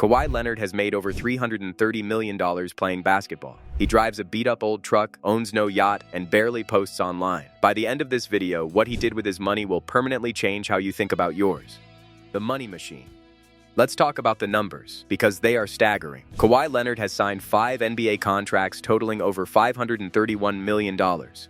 Kawhi Leonard has made over $330 million playing basketball. He drives a beat-up old truck, owns no yacht, and barely posts online. By the end of this video, what he did with his money will permanently change how you think about yours. The money machine. Let's talk about the numbers, because they are staggering. Kawhi Leonard has signed 5 NBA contracts totaling over $531 million.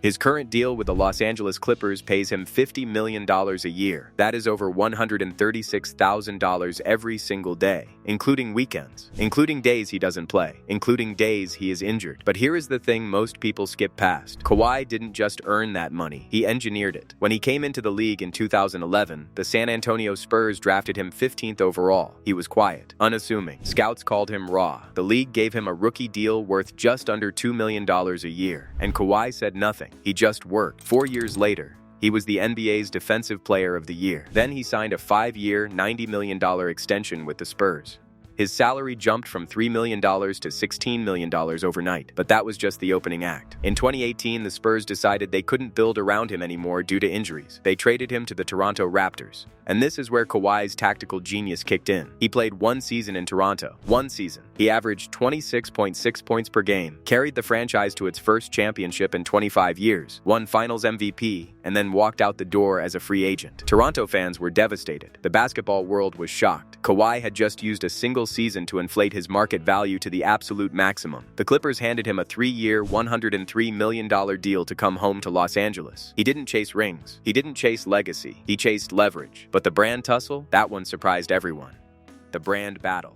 His current deal with the Los Angeles Clippers pays him $50 million a year. That is over $136,000 every single day, including weekends, including days he doesn't play, including days he is injured. But here is the thing most people skip past. Kawhi didn't just earn that money, he engineered it. When he came into the league in 2011, the San Antonio Spurs drafted him 15th overall. He was quiet, unassuming. Scouts called him raw. The league gave him a rookie deal worth just under $2 million a year. And Kawhi said nothing. He just worked. 4 years later, he was the NBA's Defensive Player of the Year. Then he signed a 5-year, $90 million extension with the Spurs. His salary jumped from $3 million to $16 million overnight, but that was just the opening act. In 2018, the Spurs decided they couldn't build around him anymore due to injuries. They traded him to the Toronto Raptors. And this is where Kawhi's tactical genius kicked in. He played 1 season in Toronto. 1 season. He averaged 26.6 points per game, carried the franchise to its first championship in 25 years, won Finals MVP, and then walked out the door as a free agent. Toronto fans were devastated. The basketball world was shocked. Kawhi had just used a single season to inflate his market value to the absolute maximum. The Clippers handed him a 3-year, $103 million deal to come home to Los Angeles. He didn't chase rings. He didn't chase legacy. He chased leverage. But the brand tussle, that one surprised everyone. The brand battle.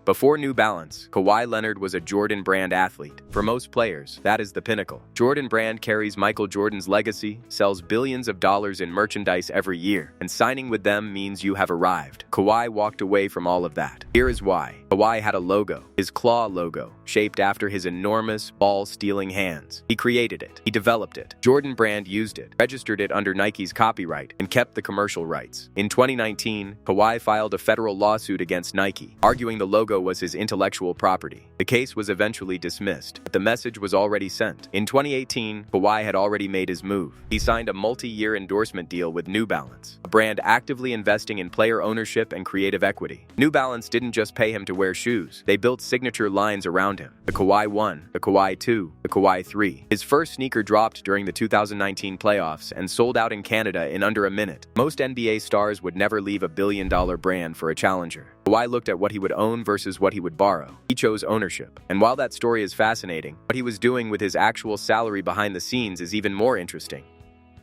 Before New Balance, Kawhi Leonard was a Jordan Brand athlete. For most players, that is the pinnacle. Jordan Brand carries Michael Jordan's legacy, sells billions of dollars in merchandise every year, and signing with them means you have arrived. Kawhi walked away from all of that. Here is why. Kawhi had a logo, his claw logo, shaped after his enormous, ball-stealing hands. He created it. He developed it. Jordan Brand used it, registered it under Nike's copyright, and kept the commercial rights. In 2019, Kawhi filed a federal lawsuit against Nike, arguing the logo was his intellectual property. The case was eventually dismissed, but the message was already sent. In 2018, Kawhi had already made his move. He signed a multi-year endorsement deal with New Balance, a brand actively investing in player ownership and creative equity. New Balance didn't just pay him to wear shoes. They built signature lines around him. The Kawhi 1, the Kawhi 2, the Kawhi 3. His first sneaker dropped during the 2019 playoffs and sold out in Canada in under a minute. Most NBA stars would never leave a billion-dollar brand for a challenger. Kawhi looked at what he would own versus what he would borrow. He chose ownership. And while that story is fascinating, what he was doing with his actual salary behind the scenes is even more interesting.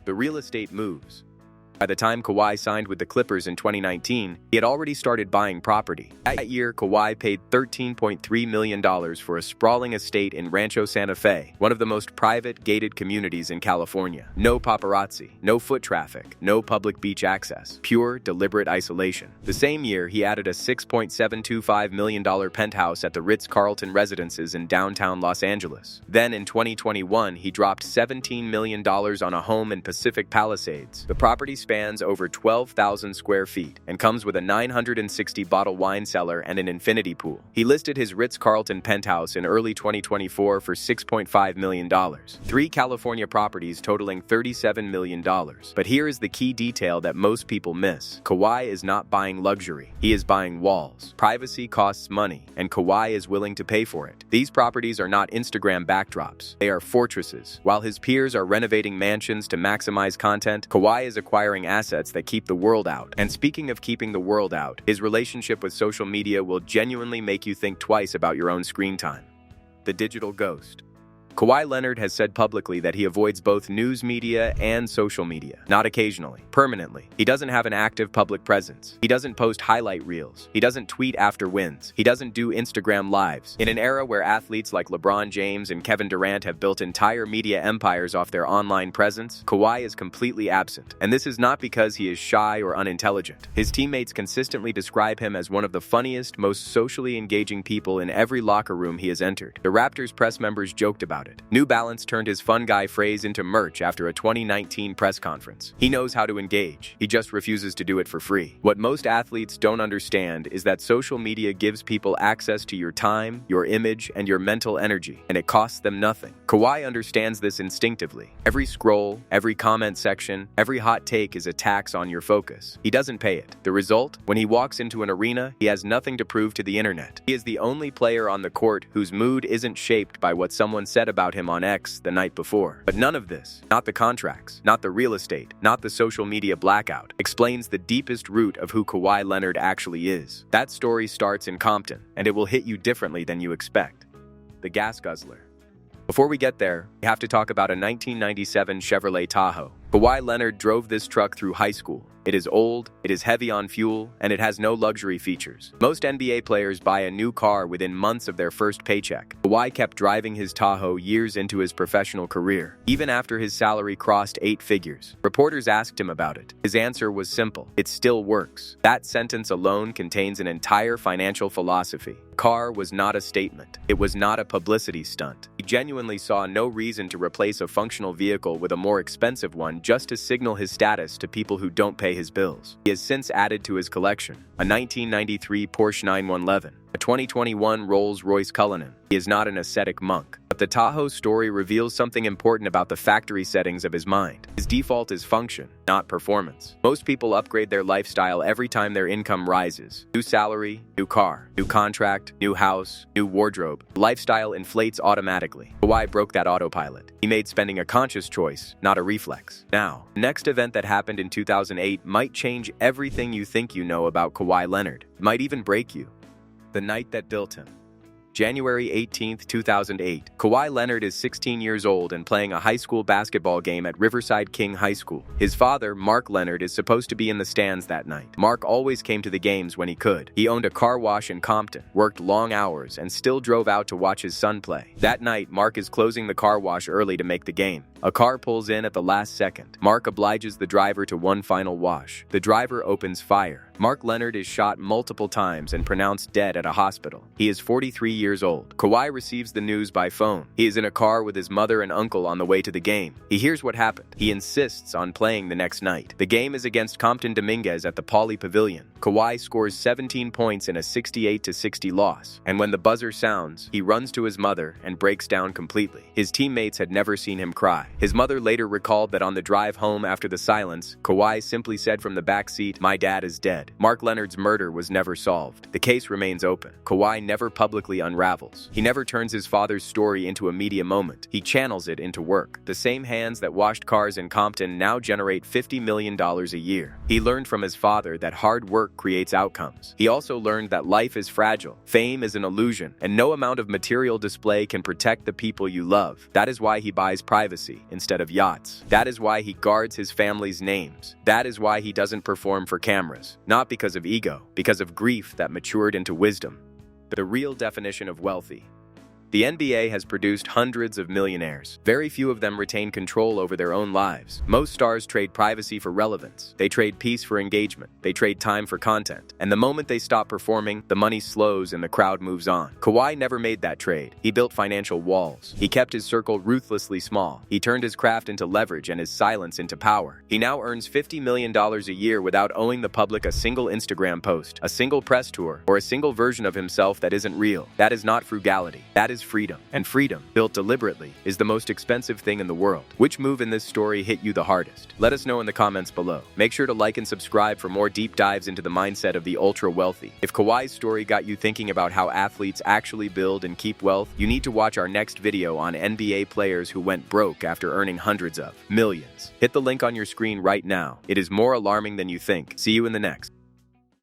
The real estate moves. By the time Kawhi signed with the Clippers in 2019, he had already started buying property. That year, Kawhi paid $13.3 million for a sprawling estate in Rancho Santa Fe, one of the most private, gated communities in California. No paparazzi, no foot traffic, no public beach access. Pure, deliberate isolation. The same year, he added a $6.725 million penthouse at the Ritz-Carlton Residences in downtown Los Angeles. Then in 2021, he dropped $17 million on a home in Pacific Palisades. The property spans over 12,000 square feet and comes with a 960-bottle wine cellar and an infinity pool. He listed his Ritz-Carlton penthouse in early 2024 for $6.5 million. 3 California properties totaling $37 million. But here is the key detail that most people miss. Kawhi is not buying luxury. He is buying walls. Privacy costs money, and Kawhi is willing to pay for it. These properties are not Instagram backdrops. They are fortresses. While his peers are renovating mansions to maximize content, Kawhi is acquiring assets that keep the world out. And speaking of keeping the world out, his relationship with social media will genuinely make you think twice about your own screen time. The digital ghost. Kawhi Leonard has said publicly that he avoids both news media and social media. Not occasionally, permanently. He doesn't have an active public presence. He doesn't post highlight reels. He doesn't tweet after wins. He doesn't do Instagram lives. In an era where athletes like LeBron James and Kevin Durant have built entire media empires off their online presence, Kawhi is completely absent. And this is not because he is shy or unintelligent. His teammates consistently describe him as one of the funniest, most socially engaging people in every locker room he has entered. The Raptors press members joked about about it. New Balance turned his fun guy phrase into merch after a 2019 press conference. He knows how to engage. He just refuses to do it for free. What most athletes don't understand is that social media gives people access to your time, your image, and your mental energy, and it costs them nothing. Kawhi understands this instinctively. Every scroll, every comment section, every hot take is a tax on your focus. He doesn't pay it. The result? When he walks into an arena, he has nothing to prove to the internet. He is the only player on the court whose mood isn't shaped by what someone said about him on X the night before. But none of this, not the contracts, not the real estate, not the social media blackout, explains the deepest root of who Kawhi Leonard actually is. That story starts in Compton, and it will hit you differently than you expect. The gas guzzler. Before we get there, we have to talk about a 1997 Chevrolet Tahoe. Kawhi Leonard drove this truck through high school. It is old, it is heavy on fuel, and it has no luxury features. Most NBA players buy a new car within months of their first paycheck. Kawhi kept driving his Tahoe years into his professional career, even after his salary crossed 8 figures. Reporters asked him about it. His answer was simple: it still works. That sentence alone contains an entire financial philosophy. The car was not a statement. It was not a publicity stunt. He genuinely saw no reason to replace a functional vehicle with a more expensive one just to signal his status to people who don't pay his bills. He has since added to his collection a 1993 Porsche 911, a 2021 Rolls-Royce Cullinan. He is not an ascetic monk, but the Tahoe story reveals something important about the factory settings of his mind. His default is function, not performance. Most people upgrade their lifestyle every time their income rises. New salary, new car, new contract, new house, new wardrobe. Lifestyle inflates automatically. Kawhi broke that autopilot. He made spending a conscious choice, not a reflex. Now, the next event that happened in 2008 might change everything you think you know about Kawhi Leonard. It might even break you. The night that built him. January 18, 2008. Kawhi Leonard is 16 years old and playing a high school basketball game at Riverside King High School. His father, Mark Leonard, is supposed to be in the stands that night. Mark always came to the games when he could. He owned a car wash in Compton, worked long hours, and still drove out to watch his son play. That night, Mark is closing the car wash early to make the game. A car pulls in at the last second. Mark obliges the driver to one final wash. The driver opens fire. Mark Leonard is shot multiple times and pronounced dead at a hospital. He is 43 years old. Kawhi receives the news by phone. He is in a car with his mother and uncle on the way to the game. He hears what happened. He insists on playing the next night. The game is against Compton Dominguez at the Pauley Pavilion. Kawhi scores 17 points in a 68-60 loss. And when the buzzer sounds, he runs to his mother and breaks down completely. His teammates had never seen him cry. His mother later recalled that on the drive home after the silence, Kawhi simply said from the back seat, "My dad is dead." Mark Leonard's murder was never solved. The case remains open. Kawhi never publicly unravels. He never turns his father's story into a media moment. He channels it into work. The same hands that washed cars in Compton now generate $50 million a year. He learned from his father that hard work creates outcomes. He also learned that life is fragile, fame is an illusion, and no amount of material display can protect the people you love. That is why he buys privacy instead of yachts. That is why he guards his family's names. That is why he doesn't perform for cameras. Not because of ego, because of grief that matured into wisdom. The real definition of wealthy. The NBA has produced hundreds of millionaires. Very few of them retain control over their own lives. Most stars trade privacy for relevance. They trade peace for engagement. They trade time for content. And the moment they stop performing, the money slows and the crowd moves on. Kawhi never made that trade. He built financial walls. He kept his circle ruthlessly small. He turned his craft into leverage and his silence into power. He now earns $50 million a year without owing the public a single Instagram post, a single press tour, or a single version of himself that isn't real. That is not frugality. That is freedom. And freedom, built deliberately, is the most expensive thing in the world. Which move in this story hit you the hardest? Let us know in the comments below. Make sure to like and subscribe for more deep dives into the mindset of the ultra-wealthy. If Kawhi's story got you thinking about how athletes actually build and keep wealth, you need to watch our next video on NBA players who went broke after earning hundreds of millions. Hit the link on your screen right now. It is more alarming than you think. See you in the next.